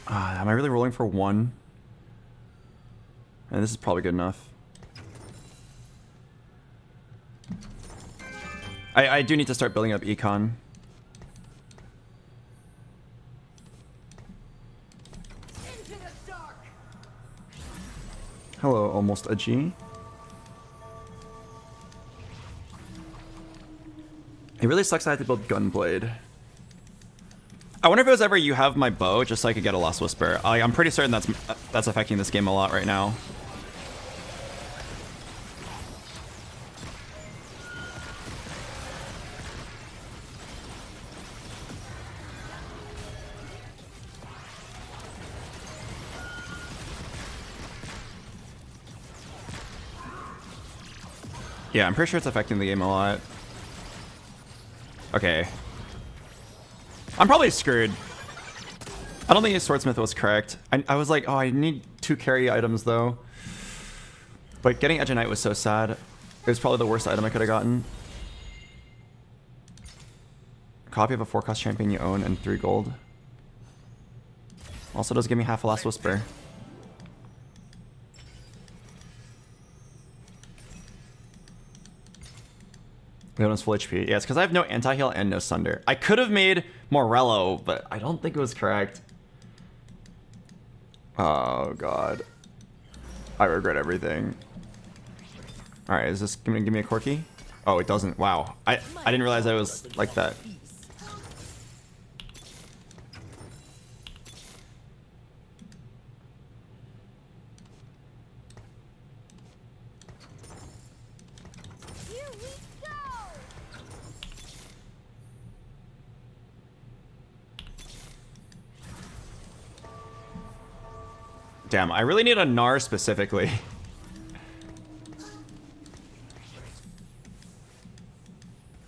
Am I really rolling for 1? And this is probably good enough. I do need to start building up econ. Hello, almost a G. It really sucks I had to build Gunblade. I wonder if it was ever you have my bow just so I could get a Lost Whisper. I'm pretty certain that's affecting this game a lot right now. Yeah, I'm pretty sure it's affecting the game a lot. Okay. I'm probably screwed. I don't think his Swordsmith was correct. I was like, oh, I need 2 carry items though. But getting Edge of Night was so sad. It was probably the worst item I could have gotten. Copy of a 4-cost champion you own and 3 gold. Also does give me half a Last Whisper. Leona's full HP. Yeah, it's because I have no anti-heal and no Sunder. I could have made Morello, but I don't think it was correct. Oh, God. I regret everything. Alright, is this going to give me a Corki? Oh, it doesn't. Wow. I didn't realize I was like that. Damn, I really need a Gnar specifically.